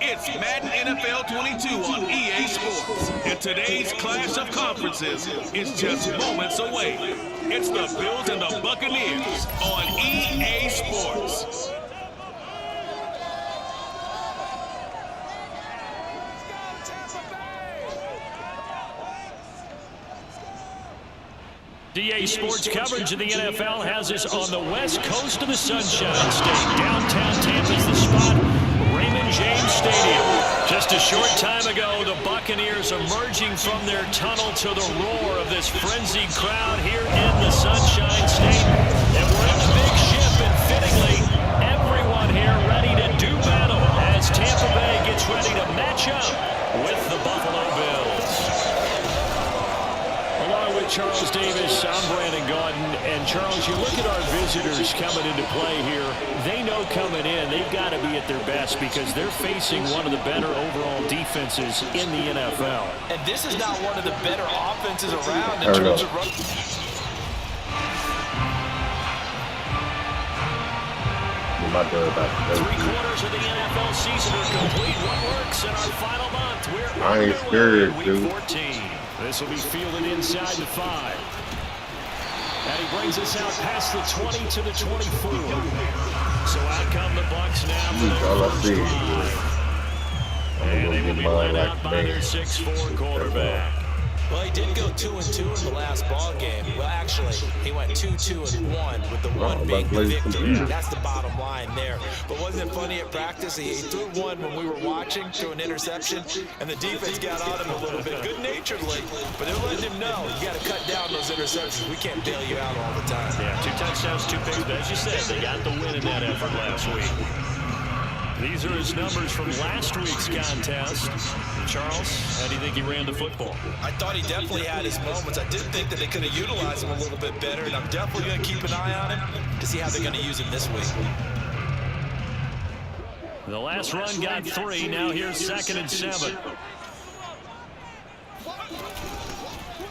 It's Madden NFL 22 on EA Sports. And today's clash of conferences is just moments away. It's the Bills and the Buccaneers on EA Sports. EA Sports coverage of the NFL has us on the west coast of the Sunshine State. Downtown Tampa's the spot, Raymond James Stadium. Just a short time ago, the Buccaneers emerging from their tunnel to the roar of this frenzied crowd here in the Sunshine State. And we're in the big ship, and fittingly, everyone here ready to do battle as Tampa Bay gets ready to match up with the Buffalo Bills. Along with Charles Davis, I'm Brandon Gaudin. And Charles, you look at our visitors coming into play here. They know coming in they've got to be at their best because they're facing one of the better overall defenses in the NFL. And this is not one of the better offenses around in terms of run. 3/4 of the NFL season are complete. What works in our final month? We're I ain't scared, dude. 14. This will be fielded inside the 5. And he brings us out past the 20 to the 24. So out come the Bucs now for their first drive. And they will be led out by their 6'4" quarterback. Well, he did go 2-2 in the last ball game. Well, actually, he went 2-2-1 with the one being the victory. That's the bottom line there. But wasn't it funny at practice? He threw one when we were watching, threw an interception, and the defense got on him a little bit, good-naturedly. But they're letting him know, you got to cut down those interceptions. We can't bail you out all the time. Yeah, 2 touchdowns, 2 picks. But as you said, they got the win in that effort last week. These are his numbers from last week's contest. Charles, how do you think he ran the football? I thought he definitely had his moments. I did think that they could have utilized him a little bit better, and I'm definitely going to keep an eye on him to see how they're going to use him this week. The last run got 3. Now here's 2nd and 7.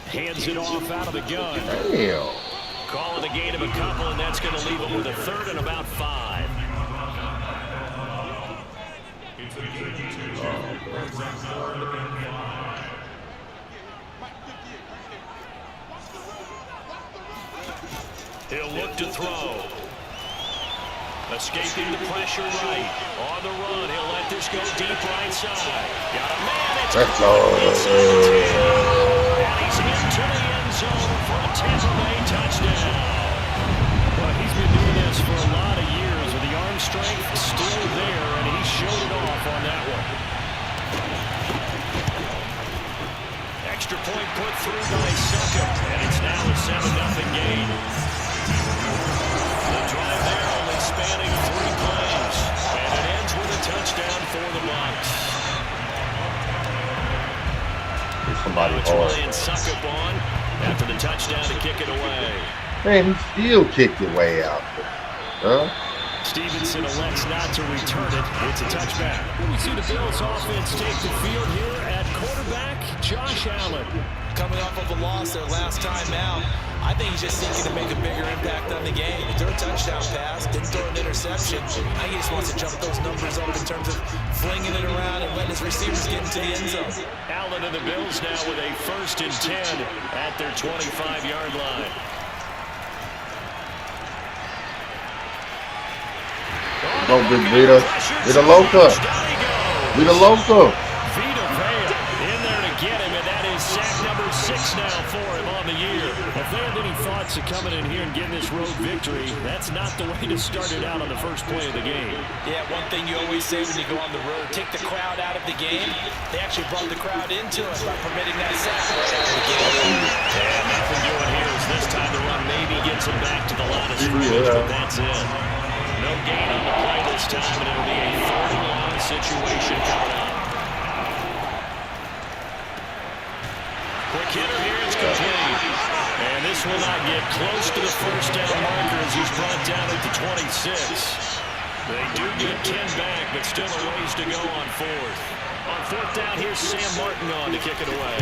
Hands it off out of the gun. Damn. Calling a gain of a couple, and that's going to leave him with a 3rd and about 5. He'll look to throw. Escaping the pressure right. On the run, he'll let this go deep right side. Got a man. It's inside the 10. And he's into the end zone for a Tampa Bay touchdown. Well, he's been doing this for a lot of years with the arm strength still there, and he showed it off on that one. Extra point put through by Suckup, and it's now a 7-0 game. The drive there only spanning 3 plays, and it ends with a touchdown for the Bucs. It's Ryan Suckup on after the touchdown to kick it away. Man, he still kicked it way out there. Huh? Stevenson elects not to return it. It's a touchback. We see the Bills offense take the field here at quarterback Josh Allen. Coming off of a loss their last time out, I think he's just seeking to make a bigger impact on the game. He threw a touchdown pass, didn't throw an interception. I think he just wants to jump those numbers up in terms of flinging it around and letting his receivers get into the end zone. Allen and the Bills now with a 1st and 10 at their 25-yard line. Go, Big Vita. Vita Loca. Vita Loca. Vita Vea in there to get him, and that is sack number 6 now for him on the year. If they have any thoughts of coming in here and getting this road victory, that's not the way to start it out on the first play of the game. Yeah, one thing you always say when you go on the road, take the crowd out of the game. They actually brought the crowd into it by permitting that sack right out of the game. And nothing doing here is this time the run maybe gets him back to the line of scrimmage, but that's it. No gain on the play this time, and it'll be a 3rd and long situation coming up. Quick hitter here, it's complete. And this will not get close to the first down marker as he's brought down at the 26. They do get 10 back, but still a ways to go on 4th. On 4th down, here's Sam Martin on to kick it away.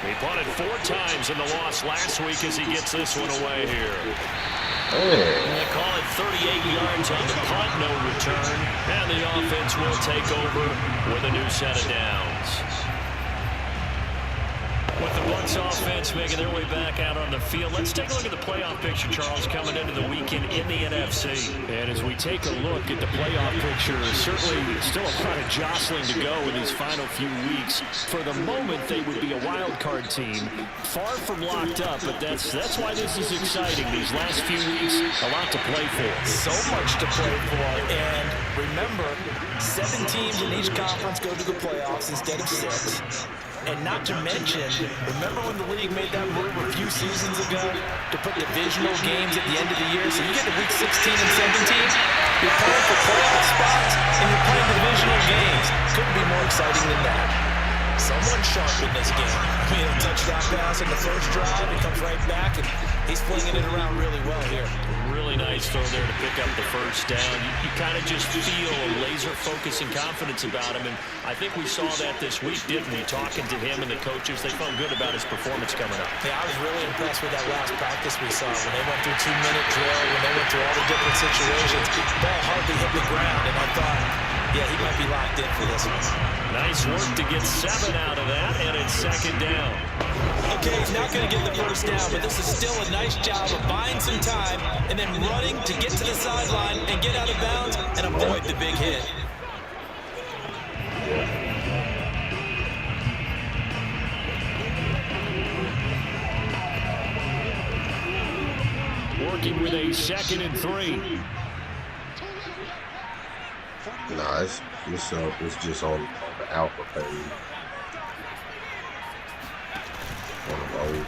He punted 4 times in the loss last week as he gets this one away here. And they call it 38 yards on the punt, no return. And the offense will take over with a new set of downs. With the Bucs offense making their way back out on the field, let's take a look at the playoff picture, Charles, coming into the weekend in the NFC. And as we take a look at the playoff picture, certainly still a lot of jostling to go in these final few weeks. For the moment, they would be a wild card team, far from locked up, but that's why this is exciting. These last few weeks, a lot to play for. So much to play for, and remember, 7 teams in each conference go to the playoffs instead of 6. And not to mention, remember when the league made that move a few seasons ago to put divisional games at the end of the year? So you get to week 16 and 17, you're playing for playoff spots, and you're playing divisional games. Couldn't be more exciting than that. Someone sharp in this game. I mean, a touchdown pass in the first drive, he comes right back, and he's flinging it around really well here. Really nice throw there to pick up the first down. You kind of just feel a laser focus and confidence about him, and I think we saw that this week, didn't we? Talking to him and the coaches, they felt good about his performance coming up. Yeah, I was really impressed with that last practice we saw when they went through 2-minute drill, when they went through all the different situations. Ball hardly hit the ground, and I thought, yeah, he might be locked in for this one. Nice work to get 7 out of that, and it's second down. Okay, he's not going to get the first down, but this is still a nice job of buying some time and then running to get to the sideline and get out of bounds and avoid the big hit. Working with a 2nd and 3. Nah, it's just on the alpha page.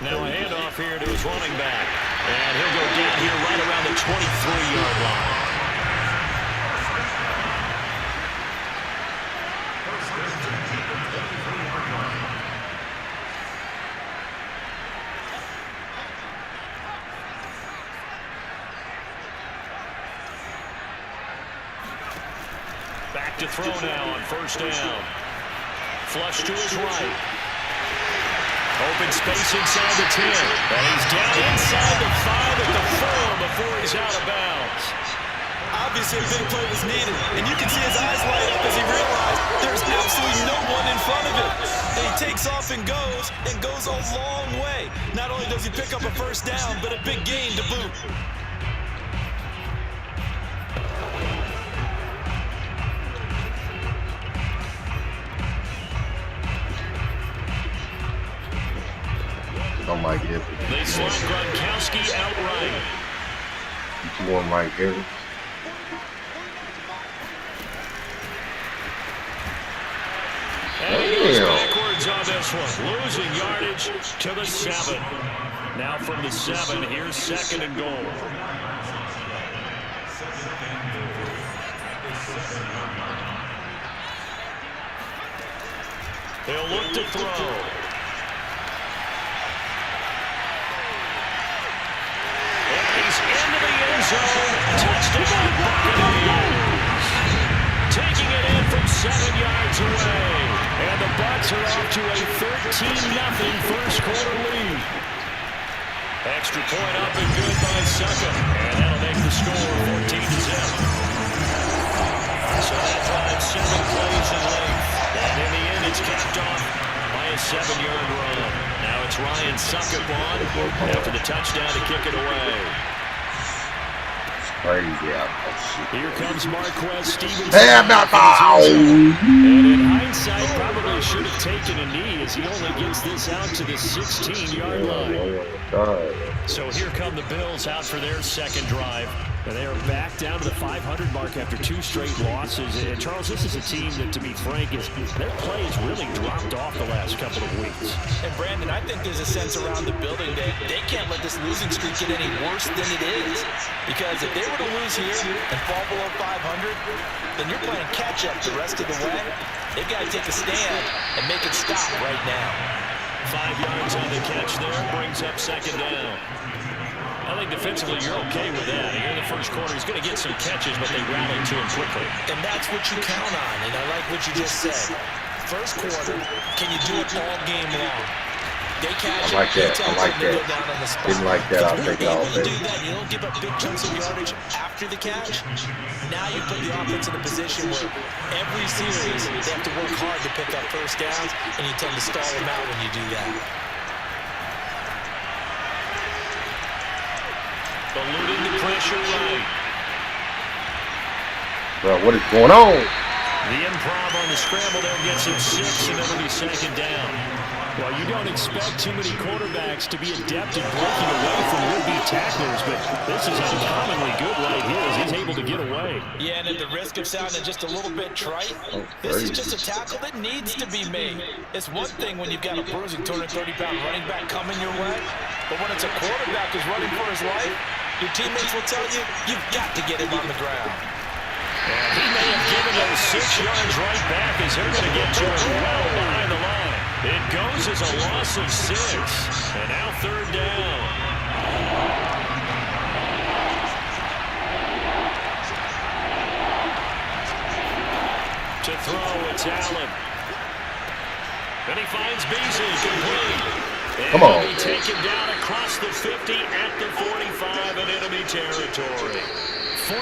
Now a handoff here to his running back. And he'll go down here right around the 23-yard line. Back to throw now on first down. Flush to his right. Open space inside the 10. And he's down inside the 5 at the 4 before he's out of bounds. Obviously, a big play was needed, and you can see his eyes light up as he realized there's absolutely no one in front of him. And he takes off and goes a long way. Not only does he pick up a first down, but a big gain to boot. On Mike Evans. They slot Gronkowski outright. You want Mike Evans? And he goes backwards on this one, losing yardage to the 7. Now from the 7, here's 2nd and goal. They'll look to throw. Into the end zone. Touchdown, Buccaneers. Taking it in from 7 yards away. And the Bucs are off to a 13-0 first quarter lead. Extra point up and good by Suckup. And that'll make the score 14-0. So that drives 7 plays in length. And in the end, it's capped off by a 7-yard run. Now it's Ryan Suckup on after the touchdown to kick it away. Crazy out there. Here comes Marquez Stevenson. And in hindsight, probably should have taken a knee as he only gets this out to the 16-yard line. So here come the Bills out for their second drive. And they are back down to the 500 mark after 2 straight losses. And Charles, this is a team that, to be frank, their play has really dropped off the last couple of weeks. And Brandon, I think there's a sense around the building that they can't let this losing streak get any worse than it is. Because if they were to lose here and fall below 500, then you're playing catch-up the rest of the way. They've got to take a stand and make it stop right now. 5 yards on the catch there, brings up 2nd down. I think defensively you're okay with that. Here in the first quarter, he's going to get some catches, but they rally to him quickly. And that's what you count on, and I like what you just said. First quarter, can you do it all game long? I like that. I like that. Didn't like that. I'll take it all day. You don't give up big chunks of yardage after the catch. Now you put the offense in a position where every series they have to work hard to pick up first downs, and you tend to stall them out when you do that. Eluding the pressure right. Bro, what is going on? The improv on the scramble there gets him 6, and it'll be second down. Well, you don't expect too many quarterbacks to be adept at breaking away from would-be tacklers, but this is uncommonly good right here as he's able to get away. Yeah, and at the risk of sounding just a little bit trite, this is just a tackle that needs to be made. It's one thing when you've got a bruising 230-pound running back coming your way, but when it's a quarterback who's running for his life, your teammates will tell you, you've got to get him on the ground. And he may have given those 6 yards right back as they're going to get to him well behind the line. It goes as a loss of 6, and now third down. To throw, it's Allen. And he finds Beasley complete. And come on. He'll be taken down across the 50 at the 45 in enemy territory. 14-0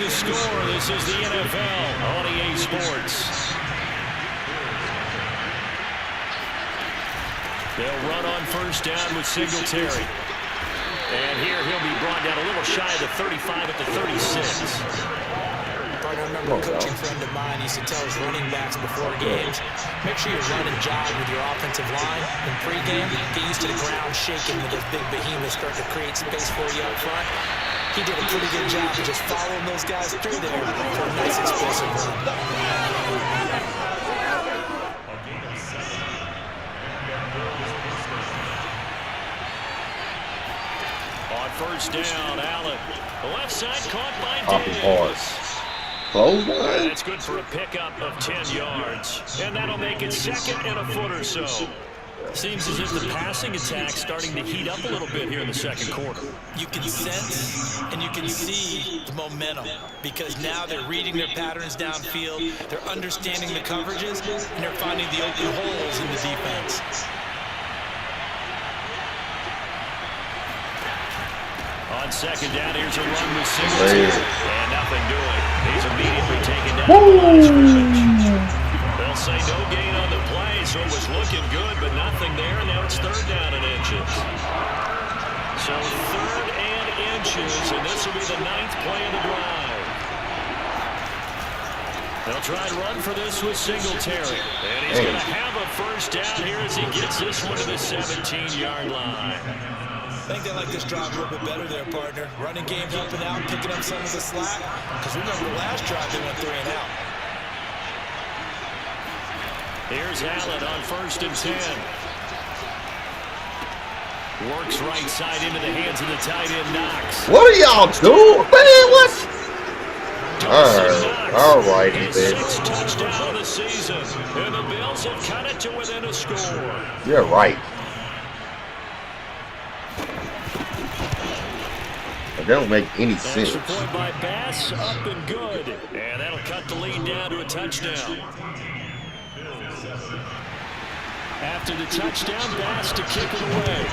to score. This is the NFL on EA Sports. They'll run on first down with Singletary. And here he'll be brought down a little shy of the 35 at the 36. I remember a coaching friend of mine used to tell his running backs before games, make sure you run and jog with your offensive line in pregame. Get used to the ground shaking when those big behemoths start to create space for you up front. He did a pretty good job of just following those guys through there for a nice explosive run. On first down, Allen. The left side caught by Davis. Close. That's good for a pickup of 10 yards. And that'll make it second and a foot or so. Seems as if the passing attack's starting to heat up a little bit here in the second quarter. You can sense and you can see the momentum because now they're reading their patterns downfield, they're understanding the coverages, and they're finding the open holes in the defense. On second down, here's a run with Singletary. And nothing doing. He's immediately taken down the line of scrimmage. They'll say no gain on the play, so it was looking good, but nothing there, and now it's third down and inches. So third and inches, and this will be the 9th play of the drive. They'll try and run for this with Singletary. And he's going to have a first down here as he gets this one to the 17-yard line. I think they like this drive a little bit better there, partner. Running game helping out, picking up some of the slack. Because remember the last drive they went 3 and out. Here's Allen on first and 10. Works right side into the hands of the tight end, Knox. What are y'all doing? Man, what? All right, his 6th touchdown of the season. And the Bills have cut it to within a score. You're right. That don't make any sense. Extra point by Bass, up and good. And that'll cut the lead down to a touchdown. After the touchdown, Bass to kick it away.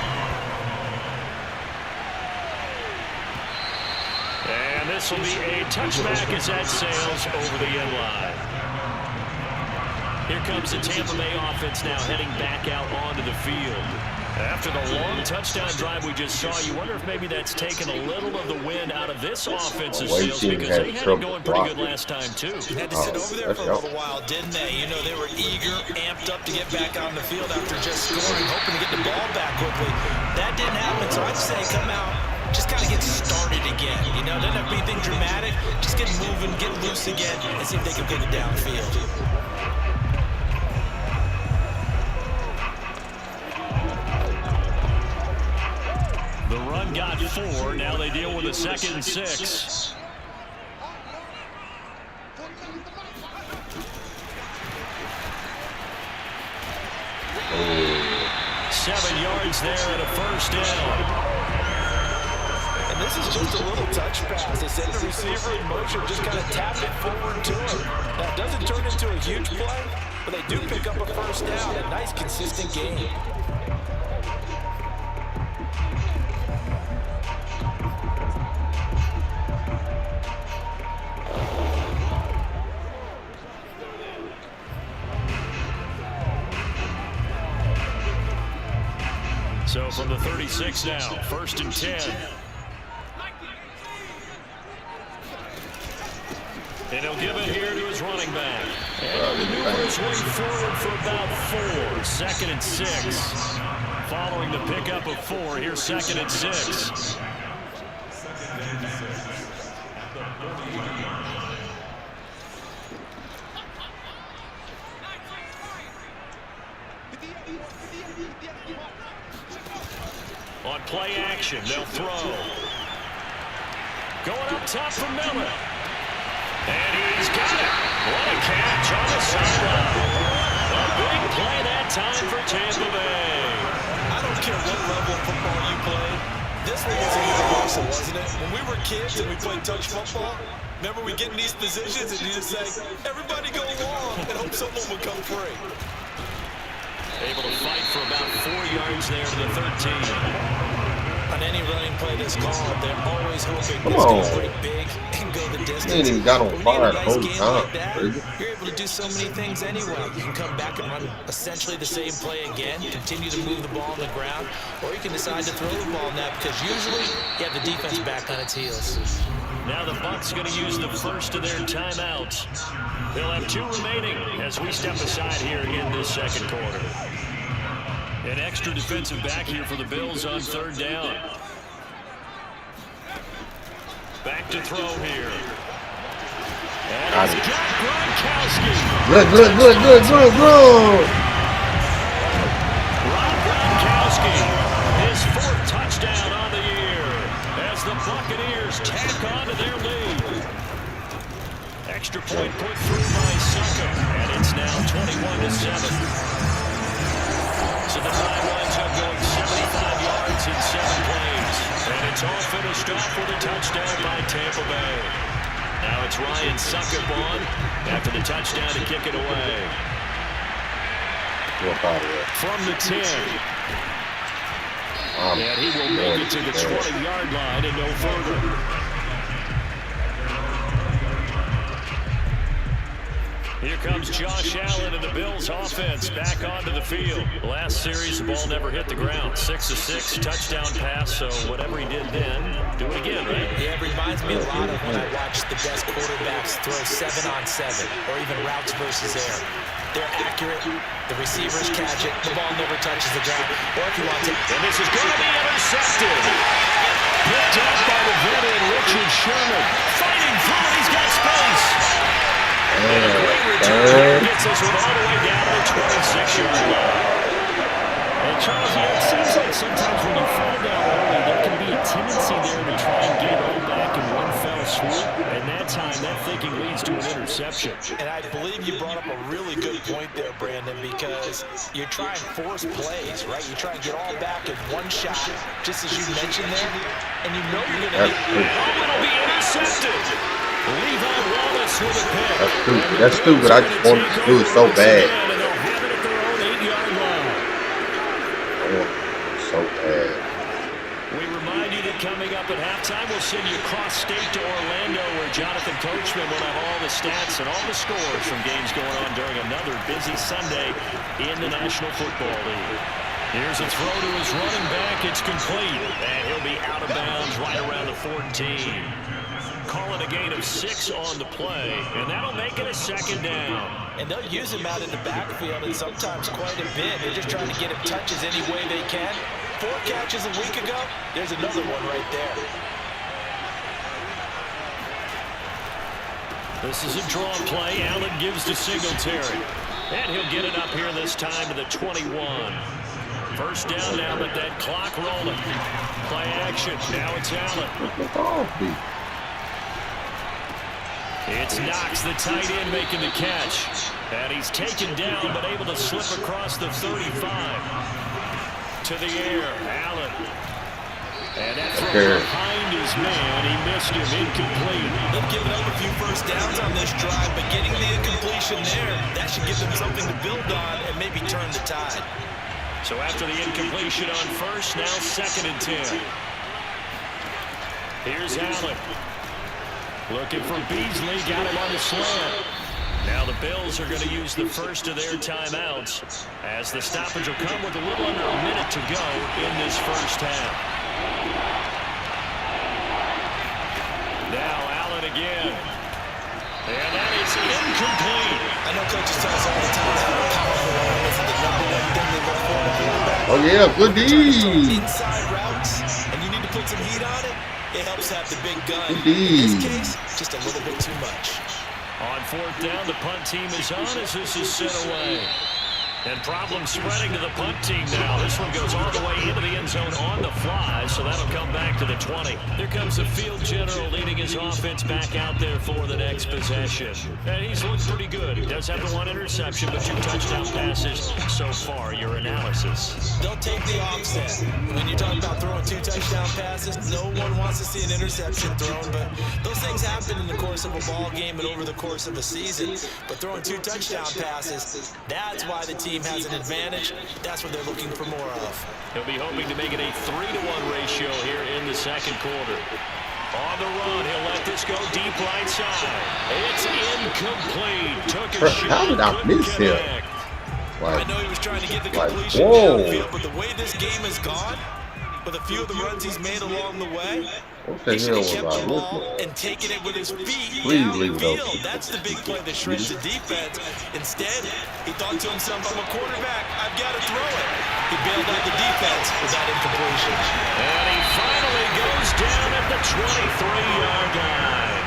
And this will be a touchback as that sails over the end line. Here comes the Tampa Bay offense now heading back out onto the field. After the long touchdown drive we just saw, you wonder if maybe that's taken a little of the wind out of this offensive sails because they had it going pretty good last time, too. They had to sit over there for a little while, didn't they? You know, they were eager, amped up to get back on the field after just scoring, hoping to get the ball back quickly. That didn't happen, so I'd say come out, just kind of get started again. You know, doesn't have to be anything dramatic. Just get moving, get loose again, and see if they can get it downfield. The run got 4. Now they deal with a 2nd and 6. Oh. 7 yards there and a first down. And this is just a little touch pass. They send the receiver in motion, just kind of tap it forward to him. That doesn't turn into a huge play, but they do pick up a first down. A nice, consistent game. So from the 36 now, 1st and 10. And he'll give it here to his running back. And he'll maneuver his way forward for about 4. 2nd and 6. Following the pickup of 4, here's 2nd and 6. On play action, they'll throw. Going up top for Miller. And he's got it. What a catch on the sideline. A big play that time for Tampa Bay. I don't care what level of football you play. This one was universal, wasn't it? When we were kids and we played touch football, remember we get in these positions and you just say, everybody go long and hope someone would come free. Able to fight for about 4 yards there to the 13. On any running play that's called, they're always hoping it's going to break big and go the distance. He ain't even got on fire the whole time. You're able to do so many things anyway. You can come back and run essentially the same play again, continue to move the ball on the ground, or you can decide to throw the ball now because usually you have the defense back on its heels. Now the Bucs going to use the first of their timeouts. They'll have 2 remaining as we step aside here in this 2nd quarter. An extra defensive back here for the Bills on 3rd down. Back to throw here. And he's got Gronkowski. Good. Rob Gronkowski, his 4th touchdown on the year as the Buccaneers tack on to their lead. Extra point put through by Sucker, and it's now 21-7. So the drive winds up going 75 yards in 7 plays. And it's all finished off with a touchdown by Tampa Bay. Now it's Ryan Succop on after the touchdown to kick it away. From the 10. And he will make it to the 20-yard line and no further. Here comes Josh Allen and the Bills offense back onto the field. Last series, the ball never hit the ground. 6 of 6, touchdown pass, so whatever he did then, do it again, right? Yeah, it reminds me a lot of when I watch the best quarterbacks throw 7-on-7 or even routes versus air. They're accurate, the receivers catch it, the ball never touches the ground. Or if you want to... And this is going to be intercepted. Picked up by the veteran Richard Sherman. Fighting through it, he's got space. And a great return gets us all the way down to the 26-yard line. And Charles, it seems like sometimes when you fall down early, there can be a tendency there to try and get all back in one fell swoop. And that time, that thinking leads to an interception. And I believe you brought up a really good point there, Brandon, because you're trying to force plays, right? You try and get all back in one shot, just as you mentioned there, and you know you're going to need... Oh, it'll be intercepted. Levi Wallace with a pick. That's stupid. I just wanted to do it so bad. So bad. We remind you that coming up at halftime, we'll send you cross state to Orlando, where Jonathan Coachman will have all the stats and all the scores from games going on during another busy Sunday in the National Football League. Here's a throw to his running back. It's complete, and he'll be out of bounds right around the 14. Call it a gain of 6 on the play, and that'll make it a 2nd down. And they'll use him out in the backfield, and sometimes quite a bit. They're just trying to get him touches any way they can. 4 catches a week ago, there's another one right there. This is a draw play. Allen gives to Singletary. And he'll get it up here this time to the 21. 1st down now, but that clock rolling. Play action. Now it's Allen. It's Knox, the tight end, making the catch. And he's taken down, but able to slip across the 35. To the air, Allen. And that throw behind his man. He missed him, incomplete. They've given up a few 1st downs on this drive, but getting the incompletion there, that should give them something to build on and maybe turn the tide. So after the incompletion on 1st, now 2nd and 10. Here's Allen. Looking for Beasley, got him on the slant. Now the Bills are going to use the first of their timeouts as the stoppage will come with a little under a minute to go in this first half. Now Allen again. And that is incomplete. I know coaches tell us all the time how powerful arm is the number one thing they look for in a quarterback. Oh yeah, good D. Inside routes, and you need to put some heat on it. It helps have the big gun. Good In this D. case, just a little bit too much. On fourth down, the punt team is on as this is sent away. And problem spreading to the punt team now. This one goes all the way into the end zone on the fly, so that'll come back to the 20. Here comes the field general leading his offense back out there for the next possession. And he's looked pretty good. He does have the one interception, but 2 touchdown passes so far. Your analysis? They'll take the offset. When you talk about throwing 2 touchdown passes, no one wants to see an interception thrown, but those things happen in the course of a ball game and over the course of a season. But throwing 2 touchdown passes, that's why the team has an advantage. That's what they're looking for more of. He'll be hoping to make it a 3-to-1 ratio here in the second quarter. On the run, he'll let this go deep right side. It's incomplete. Took a shot. How did I miss him? I know he was trying to get the completion whoa. downfield, but the way this game has gone, with a few of the runs he's made along the way, What the he should hell have was kept I the ball looking? and taken it with his feet Please leave it downfield. open. That's the big play that shreds the defense. Instead, he thought to himself, I'm a quarterback, I've got to throw it. He bailed out the defense with that incompletion. And he finally goes down at the 23-yard line.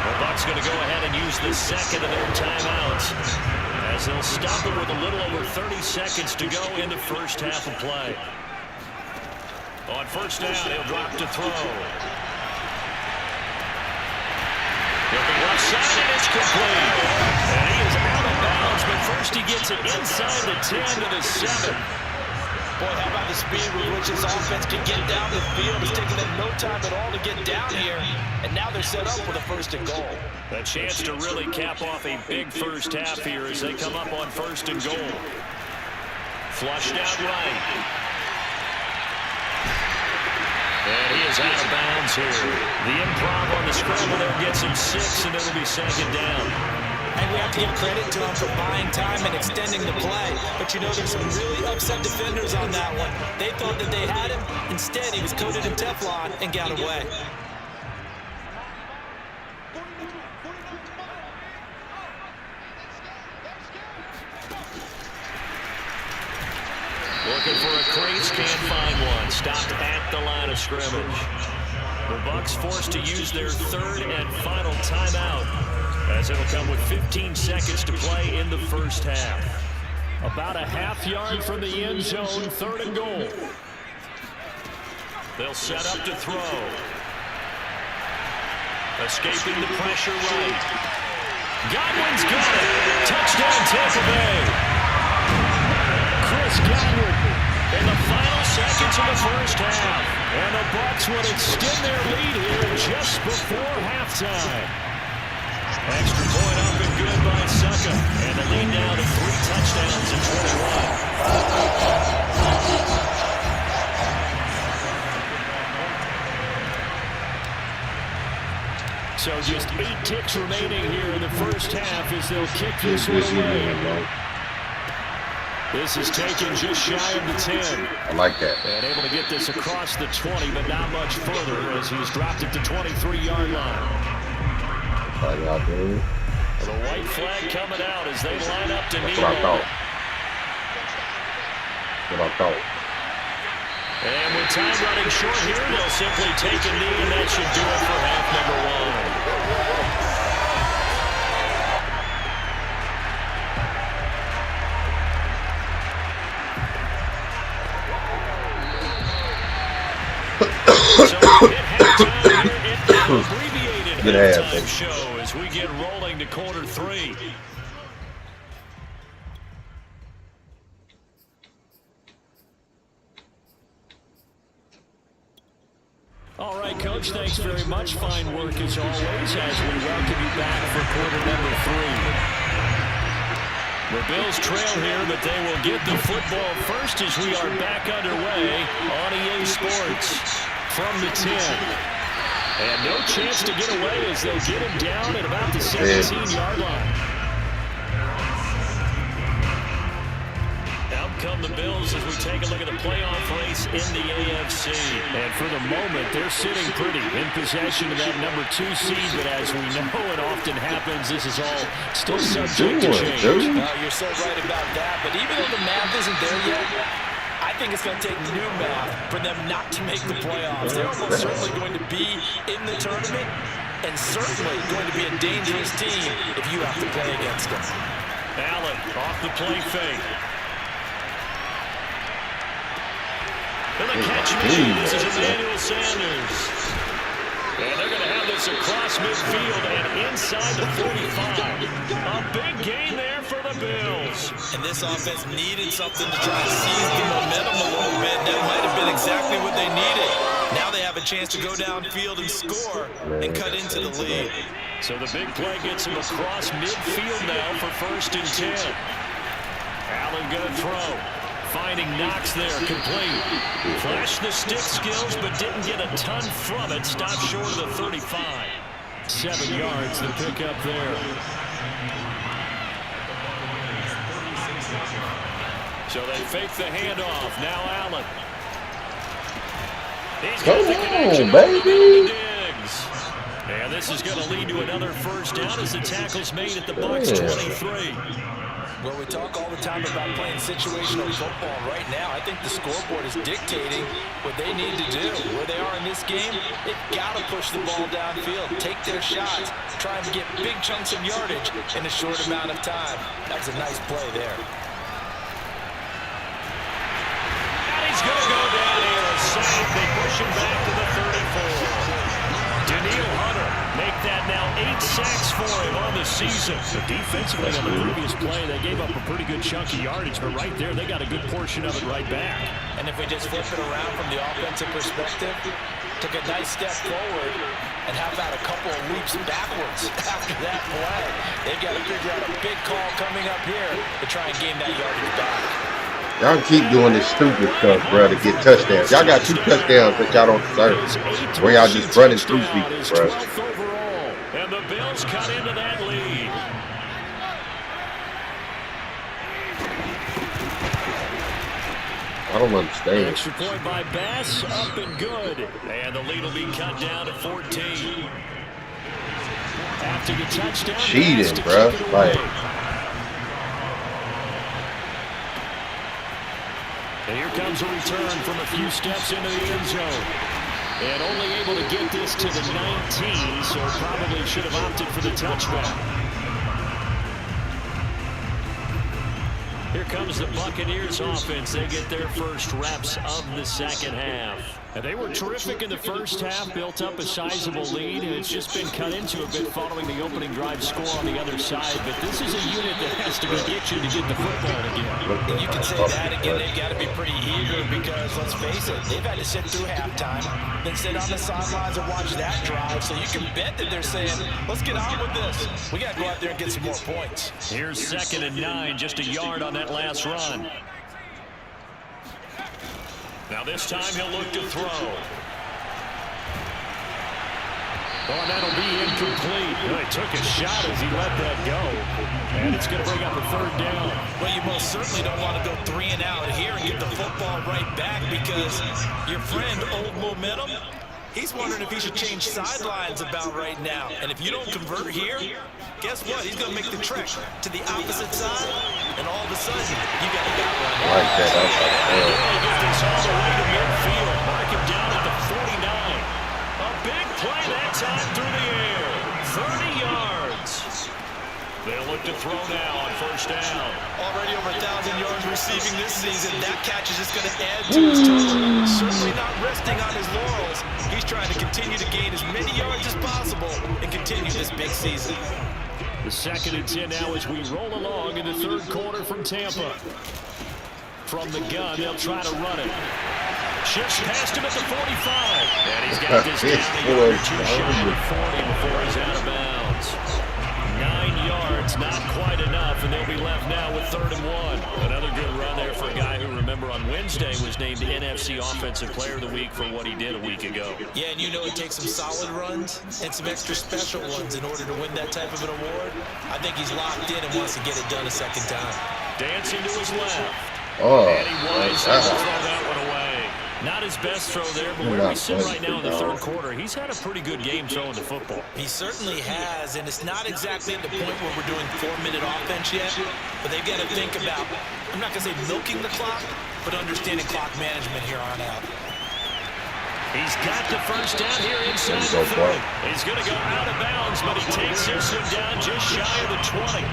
The Bucs going to go ahead and use the second of their timeouts as they'll stop it with a little over 30 seconds to go in the first half of play. On first down, he'll drop to throw. He'll be left side, and it's complete. And he is out of bounds, but first he gets it inside the 10 to the 7. Boy, how about the speed with which his offense can get down the field? It's taken them no time at all to get down here, and now they're set up with a first and goal. A chance to really cap off a big first half here as they come up on first and goal. Flushed out right. And he is out of bounds here. The improv on the scramble there gets him 6, and it'll be second down. And we have to give credit to him for buying time and extending the play. But you know, there's some really upset defenders on that one. They thought that they had him. Instead, he was coated in Teflon and got away. Looking for a crease, can't find one. Stopped at the line of scrimmage. The Bucs forced to use their third and final timeout, as it'll come with 15 seconds to play in the first half. About a half yard from the end zone, third and goal. They'll set up to throw. Escaping the pressure right. Godwin's got it. Touchdown Tampa Bay. Chris Godwin in the final seconds of the first half. And the Bucs would extend their lead here just before halftime. Extra point up and good by Succa. And the lead now to 3 touchdowns in 21. So just 8 ticks remaining here in the first half as they'll kick this one away. This is taken just shy of the 10. I like that. And able to get this across the 20, but not much further as he's dropped it to 23-yard line. The white flag coming out as they line up to kneel. What I thought. And with time running short here, they'll simply take a knee, and that should do it for half number 1. So we hit halftime here in the abbreviated halftime show as we get rolling to quarter 3. All right, Coach, thanks very much. Fine work as always as we welcome you back for quarter number 3. The Bills trail here, but they will get the football first as we are back underway on EA Sports from the 10. And no chance to get away as they'll get him down at about the 17-yard line. come the Bills as we take a look at the playoff race in the AFC. And for the moment, they're sitting pretty in possession of that #2 seed. But as we know, it often happens, this is all still subject to change. You're so right about that. But even though the math isn't there yet, I think it's going to take new math for them not to make the playoffs. They're almost certainly going to be in the tournament and certainly going to be a dangerous team if you have to play against them. Allen off the play fake. And the catch machine, this is Emmanuel Sanders. And they're going to have this across midfield and inside the 45. A big gain there for the Bills. And this offense needed something to try and seize the momentum a little bit. That might have been exactly what they needed. Now they have a chance to go downfield and score and cut into the lead. So the big play gets him across midfield now for 1st and 10. Allen going to throw. Finding Knox there, complete. Flashed the stick skills, but didn't get a ton from it. Stopped short of the 35. 7 yards to pick up there. So they fake the handoff. Now Allen. He's got the connection, baby. And this is going to lead to another 1st down as the tackle's made at the Bucs 23. Well, we talk all the time about playing situational football. Right now, I think the scoreboard is dictating what they need to do. Where they are in this game, they've got to push the ball downfield, take their shots, try and get big chunks of yardage in a short amount of time. That's a nice play there. And he's going to go down here. A sack. They push him back to the 34. Daniil Hunter make that now 8 sacks for him on the season. So defensively on the previous play, they gave up a pretty good chunk of yardage, but right there, they got a good portion of it right back. And if we just flip it around from the offensive perspective, took a nice step forward and how about a couple of leaps backwards after that play. They've got to figure out a big call coming up here to try and gain that yardage back. Y'all keep doing this stupid stuff, bro, to get touchdowns. Y'all got 2 touchdowns that y'all don't deserve. Where y'all just running through people, bro. And the Bills cut into that lead. I don't understand. Extra point by Bass, up and good. And the lead will be cut down to 14. After the touchdown, cheating, bro. Like. And here comes a return from a few steps into the end zone. And only able to get this to the 19, so probably should have opted for the touchback. Here comes the Buccaneers offense. They get their first reps of the second half. And they were terrific in the first half, built up a sizable lead, and it's just been cut into a bit following the opening drive score on the other side. But this is a unit that has to be itching to get the football again. And you can say that again, they've got to be pretty eager because, let's face it, they've had to sit through halftime, then sit on the sidelines and watch that drive. So you can bet that they're saying, let's get on with this. We got to go out there and get some more points. Here's 2nd and 9, just a yard on that last run. Now this time he'll look to throw. Oh, that'll be incomplete. Well, he took a shot as he let that go. And it's going to bring up a 3rd down. Well, you most certainly don't want to go 3 and out here and get the football right back because your friend, Old Momentum, he's wondering if he should change sidelines about right now. And if you don't convert here, guess what? He's going to make the trek to the opposite side, and all of a sudden, you got a guy running. Like that. Get this all the way to midfield. Mark him down at the 49. A big play that time through the air. 30 yards. They'll look to throw now on 1st down. Already over 1,000 yards receiving this season. That catch is just going to add to his total. Certainly not resting on his laurels. He's trying to continue to gain as many yards as possible and continue this big season. The 2nd and 10 now as we roll along in the 3rd quarter from Tampa. From the gun, they'll try to run it. Shifts past him at the 45. And he's got this down a yard or 2 shy of the 40 before he's out of bounds. 9 yards, not quite enough, and they'll be left now with 3rd and 1. Another good run there for a guy who, remember, on Wednesday was named NFC Offensive Player of the Week for what he did a week ago. Yeah, and you know it takes some solid runs and some extra special ones in order to win that type of an award. I think he's locked in and wants to get it done a 2nd time. Dancing to his left. Oh, And he wisely will throw that one away. Not his best throw there, but where we sit right now in the third quarter, he's had a pretty good game throwing the football. He certainly has, and it's not exactly at the point where we're doing 4-minute offense yet, but they've got to think about, I'm not going to say milking the clock, but understanding clock management here on out. He's got the first down here inside the 30. He's going to go out of bounds, but he takes this one down just shy of the 20.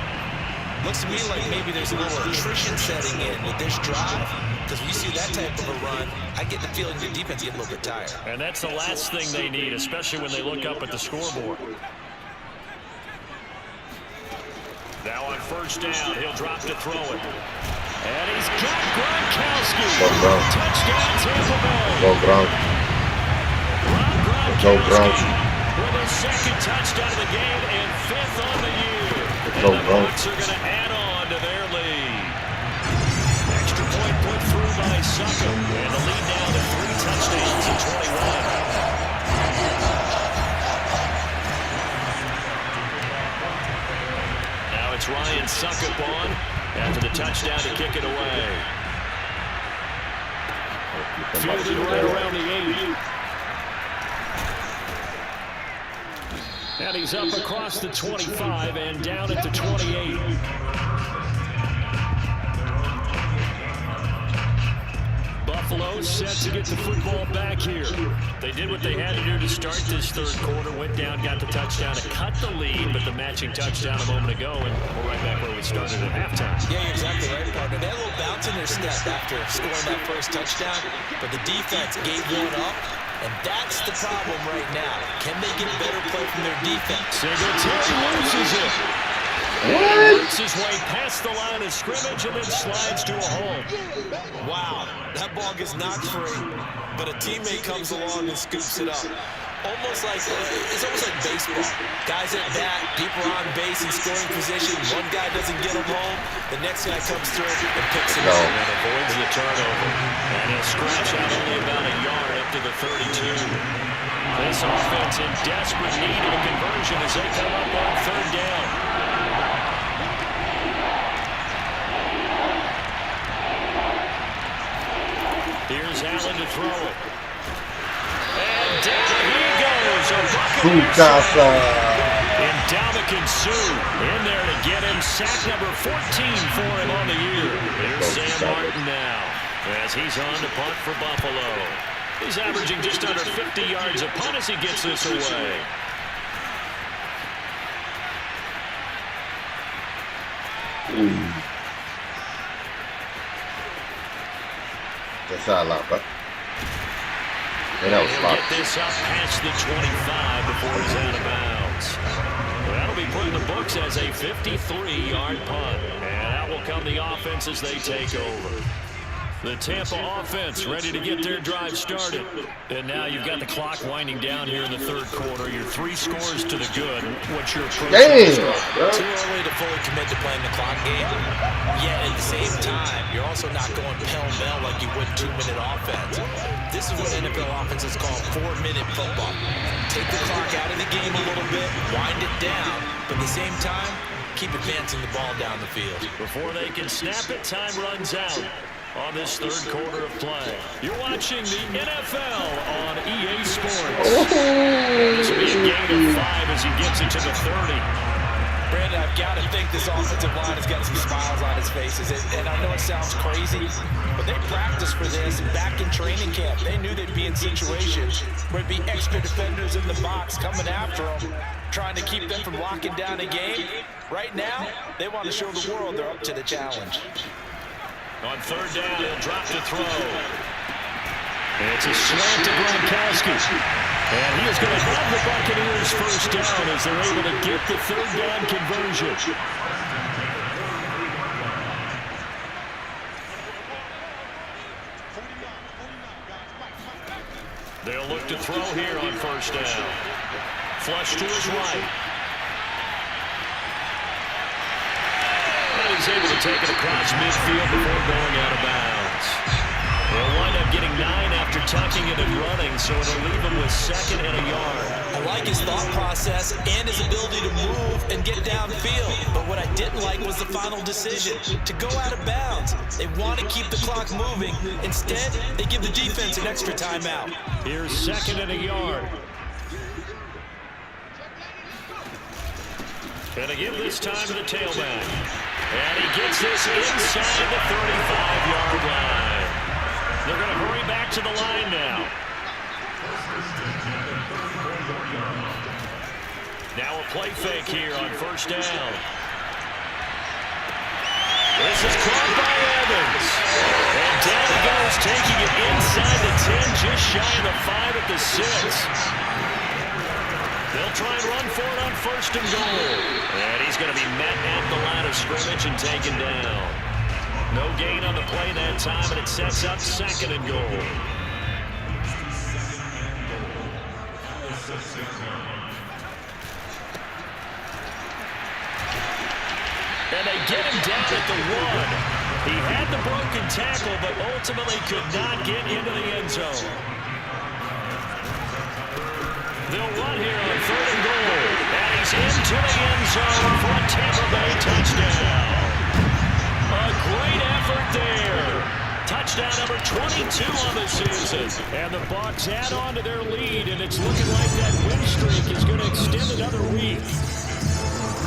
Looks to me like maybe there's a little attrition setting in with this drive, because when you see that type of a run, I get the feeling the defense gets a little bit tired. And that's the last thing they need, especially when they look up at the scoreboard. Now on first down, he'll drop to throw it. And he's got Gronkowski. Touchdown, Tampa Bay. Gronkowski with his second touchdown of the game and 5th on the year. And the Bucs are going to add on to their lead. Extra point put through by Succo. And the lead now to 3 touchdowns in 21. Now it's Ryan Suckup on after the touchdown to kick it away. Fielded right around the 8. And he's up across the 25 and down at the 28. Buffalo set to get the football back here. They did what they had to do to start this third quarter. Went down, got the touchdown to cut the lead, but the matching touchdown a moment ago, and we're right back where we started at halftime. Yeah, you're exactly right, partner. They had a little bounce in their step after scoring that first touchdown, but the defense gave one up. And that's the problem right now. Can they get better play from their defense? Singletary loses it. What? Works his way past the line of scrimmage and then slides to a hole. Wow, that ball gets knocked free, but a teammate comes along and scoops it up. It's almost like baseball. Guys at bat, people are on base in scoring position. One guy doesn't get him home, the next guy comes through and picks him up. And avoids the turnover. And he'll scratch out only about a yard up to the 32. This offense in desperate need of a conversion as they come up on third down. Here's Allen to throw it. And down he goes. And Ndamukong Suh in there to get him. Sack number 14 for him on the year. Here's Sam Martin now as he's on to punt for Buffalo. He's averaging just under 50 yards a punt as he gets this away. That's not a lot, but that was He'll get this up past the 25 before he's out of bounds. That'll be put in the books as a 53-yard punt. And out will come the offense as they take over. The Tampa offense ready to get their drive started. And now you've got the clock winding down here in the third quarter. You're 3 scores to the good. What's your approach? Too early to fully commit to playing the clock game. Yet at the same time, you're also not going pell-mell like you would 2-minute offense. This is what NFL offenses call 4-minute football. Take the clock out of the game a little bit, wind it down, but at the same time, keep advancing the ball down the field. Before they can snap it, time runs out on this third quarter of play. You're watching the NFL on EA Sports. This will be a gain of 5 as he gets it to the 30. Brandon, I've got to think this offensive line has got some smiles on his faces. And I know it sounds crazy, but they practiced for this back in training camp. They knew they'd be in situations where it'd be extra defenders in the box coming after them, trying to keep them from locking down a game. Right now, they want to show the world they're up to the challenge. On third down, he'll drop to throw. It's a slant to Gronkowski. And he is going to have the Buccaneers first down as they're able to get the third down conversion. They'll look to throw here on first down. Flush to his right. And he's able to take it across midfield before going out of bounds. They'll wind up getting 9 after tucking it and running, so it'll leave him with 2nd and a yard. I like his thought process and his ability to move and get downfield. But what I didn't like was the final decision, to go out of bounds. They want to keep the clock moving. Instead, they give the defense an extra timeout. Here's 2nd and a yard. Gonna give this time to the tailback. And he gets this inside the 35-yard line. They're going to hurry back to the line now. Now a play fake here on 1st down. This is caught by Evans. And down he goes, taking it inside the 10, just shy of the 5 at the 6. They'll try and run for it on 1st and goal. And he's going to be met at the line of scrimmage and taken down. No gain on the play that time, and it sets up 2nd and goal. And they get him down at the 1. He had the broken tackle, but ultimately could not get into the end zone. They'll run here on 3rd and goal. And he's into the end zone for a Tampa Bay touchdown. A great effort there. Touchdown number 22 on the season. And the Bucs add on to their lead, and it's looking like that win streak is going to extend another week.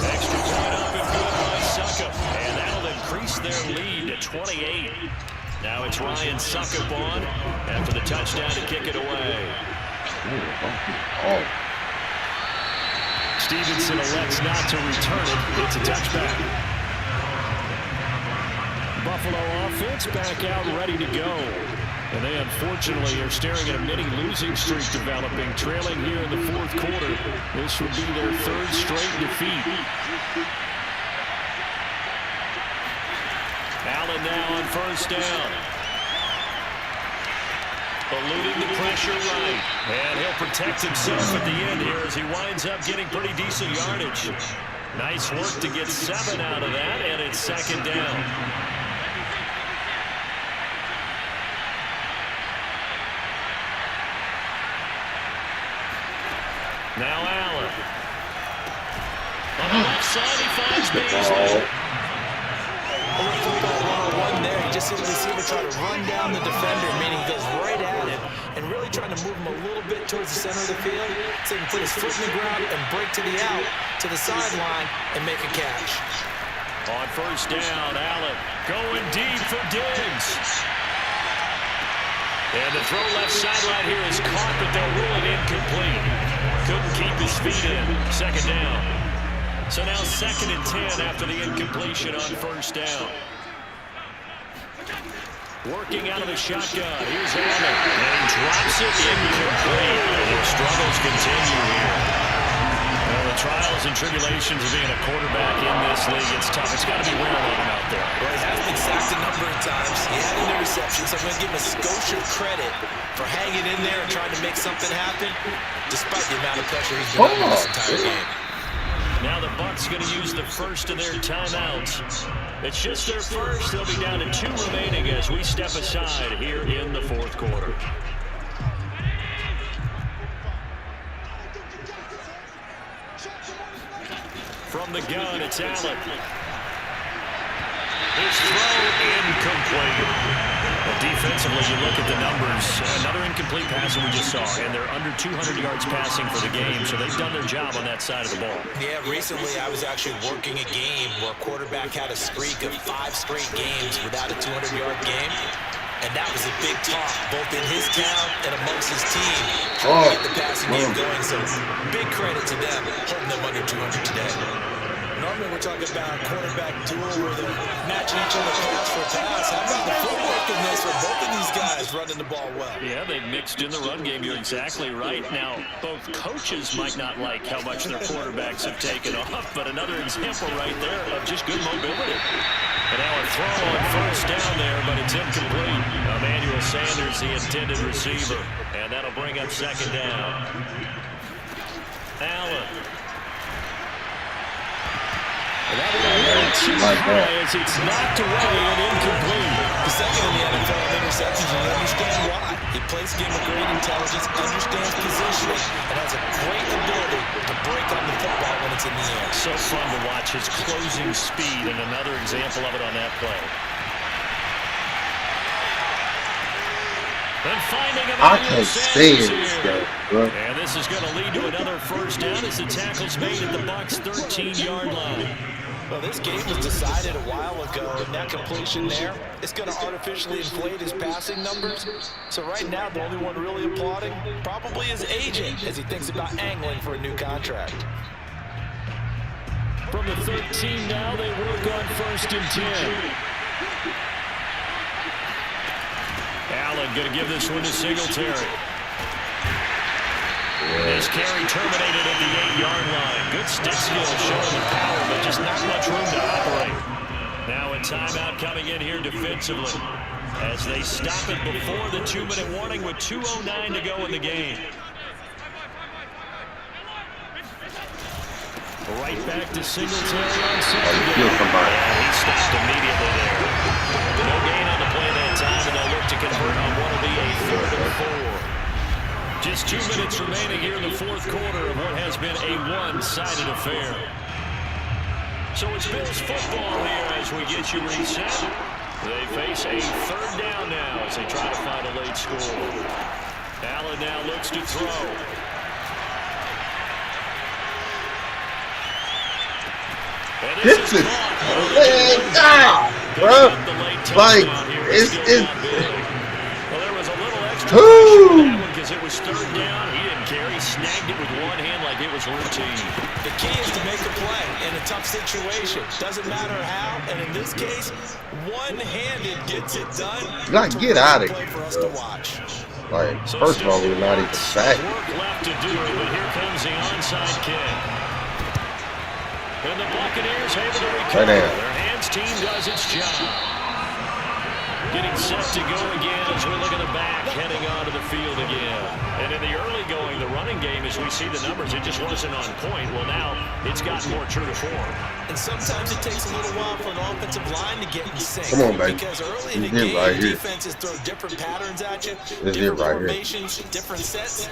Extra point up and good by Suckup. And that'll increase their lead to 28. Now it's Ryan Suckup on after the touchdown to kick it away. Stevenson elects not to return it. It's a touchback. Buffalo offense back out ready to go. And they unfortunately are staring at a mini losing streak developing, trailing here in the 4th quarter. This would be their 3rd straight defeat. Allen now on 1st down. Eluding the pressure right. And he'll protect himself at the end here as he winds up getting pretty decent yardage. Nice work to get 7 out of that, and it's 2nd down. Now Allen. On the left side, he finds Beasley. One there, you just see the receiver try to run down the defender, meaning he goes right at him and really trying to move him a little bit towards the center of the field so he can put his foot in the ground and break to the out, to the sideline, and make a catch. On 1st down, Allen going deep for Diggs. And the throw left sideline here is caught, but they'll rule it incomplete. Couldn't keep his feet in. 2nd down. So now 2nd and 10 after the incompletion on 1st down. Working out of the shotgun. Here's Allen. And he drops it incomplete. And their struggles continue here. Well, the trials and tribulations of being a quarterback in this league, it's tough. It's got to be rare on him out there. Well, he has been sacked a number of times. He had interceptions. I'm going to give him a Scotia credit for hanging in there and trying to make something happen, despite the amount of pressure he's been under this entire game. Now the Bucs going to use the first of their timeouts. It's just their first. They'll be down to 2 remaining as we step aside here in the 4th quarter. From the gun, it's Allen. His throw incomplete. Well, defensively, you look at the numbers. Another incomplete pass that we just saw, and they're under 200 yards passing for the game, so they've done their job on that side of the ball. Yeah, recently I was actually working a game where a quarterback had a streak of 5 straight games without a 200-yard game, and that was a big talk, both in his town and amongst his team, trying to get the passing game going, so big credit to them, holding them under 200 today. Normally we're talking about a quarterback duel where they're matching each other pass for pass. How about the footwork in this for both of these guys running the ball well? Yeah, they've mixed in the run game. You're exactly right. Now, both coaches might not like how much their quarterbacks have taken off, but another example right there of just good mobility. And now a throw on 1st down there, but it's incomplete. Emmanuel Sanders, the intended receiver, and that'll bring up 2nd down. Allen. And that one too high as it's knocked away and incomplete. The second in the NFL in interceptions, and you understand why. He plays the game with great intelligence, understands positioning, and has a great ability to break on the football when it's in the air. So fun to watch his closing speed, and another example of it on that play. And finding I can't stand this guy, bro. And this is going to lead to another first down as the tackle's made at the Bucs' 13-yard line. Well, this game was decided a while ago, and that completion there is going to artificially inflate his passing numbers. So right now, the only one really applauding probably his agent as he thinks about angling for a new contract. From the 13 now, they work on 1st and 10. Allen going to give this one to Singletary. This carry terminated at the 8-yard line. Good stick skill showing the power, but just not much room to operate. Now a timeout coming in here defensively as they stop it before the 2-minute warning with 2:09 to go in the game. Right back to Singletary on second down. He stopped immediately there. No gain on the play that time, and they'll look to convert on what will be a 3rd and 4. Just 2 minutes remaining here in the 4th quarter of what has been a one-sided affair. So it's Bills football here as we get you reset. They face a 3rd down now as they try to find a late score. Allen now looks to throw. This is bro. Like it's well, there was a little extra pressure on that one because it was 3rd down. He didn't care. He snagged it with one hand like it was routine. The key is to make a play in a tough situation. Doesn't matter how, and in this case, one-handed gets it done. Like, get out of here. For us to watch. Like, first of all, we're not even back. Work left to do, but here comes the onside kick. And the Buccaneers able to recover. Their hands team does its job. Getting set to go again as we look at the back, heading onto the field again. And in the early going, the running game, as we see the numbers, it just wasn't on point. Well, now it's gotten more true to form. And sometimes it takes a little while for an offensive line to get in sync. Come on, baby. Because early in the game, right defenses throw different patterns at you, this different right formations, different sets,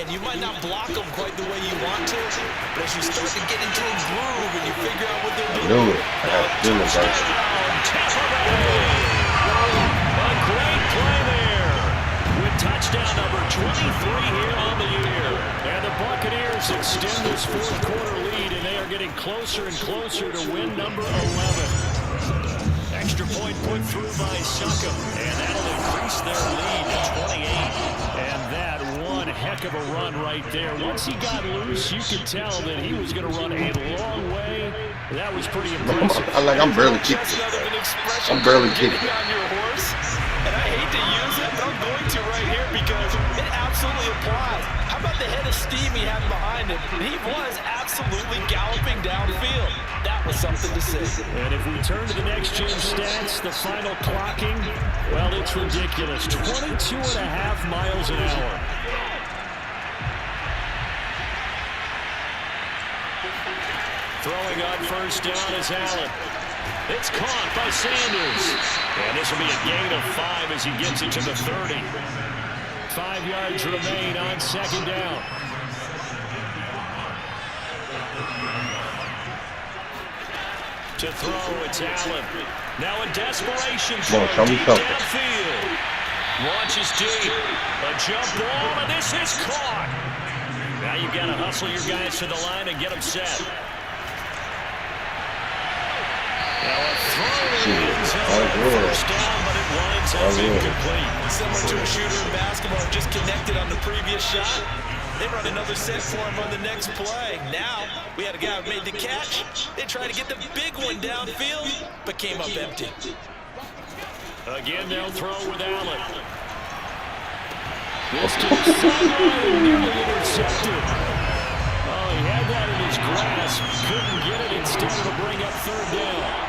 and you might not block them quite the way you want to, but as you start to get into a groove and you figure out what they're doing. I knew it. I had a feeling Touchdown, a great play there with touchdown number 23 here on the year. And the Buccaneers extend this 4th quarter lead, and they are getting closer and closer to win number 11. Extra point put through by Succop, and that'll increase their lead to 28. And that one heck of a run right there. Once he got loose, you could tell that he was going to run a long way. That was pretty impressive. I'm barely kicking. I'm barely kicking. And I hate to use it, but I'm going to right here because it absolutely applies. How about the head of steam he had behind him? He was absolutely galloping downfield. That was something to see. And if we turn to the next-gen stats, the final clocking, well, it's ridiculous. 22.5 miles an hour. Throwing on 1st down is Allen. It's caught by Sanders. And this will be a gain of 5 as he gets it to the 30. 5 yards remain on 2nd down. To throw, it's Allen. Now a desperation throw deep downfield. Launches deep. A jump ball, and this is caught. Now you've got to hustle your guys to the line and get them set. Now a throw is first down, but it winds up incomplete. Similar to a shooter in basketball, just connected on the previous shot. They run another set for him on the next play. Now, we had a guy who made the catch. They tried to get the big one downfield, but came up empty. Again, they'll throw with Allen. This to the sideline, nearly intercepted. Oh, he had that in his grasp. Couldn't get it. Instead, it'll bring up 3rd down.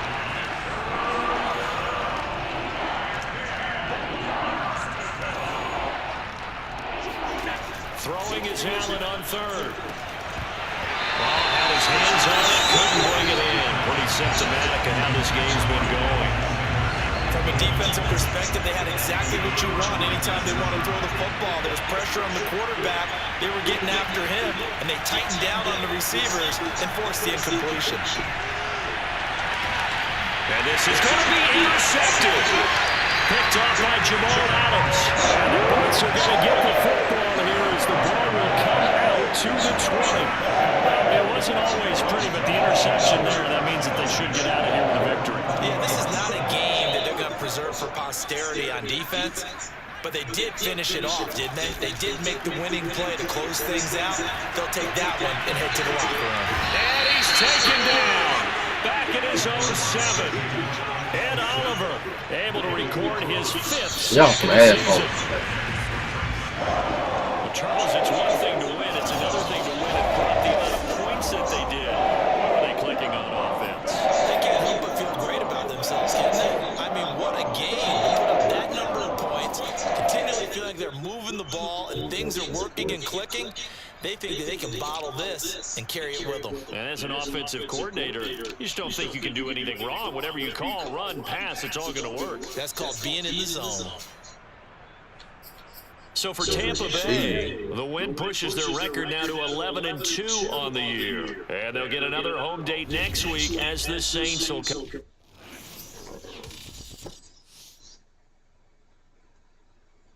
Throwing is Allen on 3rd. Had his hands on it, couldn't bring it in. Pretty symptomatic of how this game's been going. From an defensive perspective, they had exactly what you want anytime they want to throw the football. There was pressure on the quarterback. They were getting after him, and they tightened down on the receivers and forced the incompletion. And this is going to be intercepted. Picked off by Jamal Adams. And the Bucs are going to get the football here as the ball will come out to the 20. Well, it wasn't always pretty, but the interception there, that means that they should get out of here with a victory. Yeah, this is not a game that they're going to preserve for posterity on defense, but they did finish it off, didn't they? They did make the winning play to close things out. They'll take that one and head to the locker room. And he's taken down. Back in his own 7. Ed Oliver able to record his 5th Y'all sack some of the season. assholes. Well, Charles, it's one thing to win. It's another thing to win and put up the amount of points that they did. How are they clicking on offense? They can't help but feel great about themselves, can they? I mean, what a game to put up that number of points, continually feeling like they're moving the ball and things are working and clicking. They think that they can bottle this and carry it with them. And as an offensive coordinator, you just don't think you can do anything wrong. Whatever you call, run, pass, it's all going to work. That's called being in the zone. So for Tampa Bay, the win pushes their record now to 11-2 on the year. And they'll get another home date next week as the Saints will come.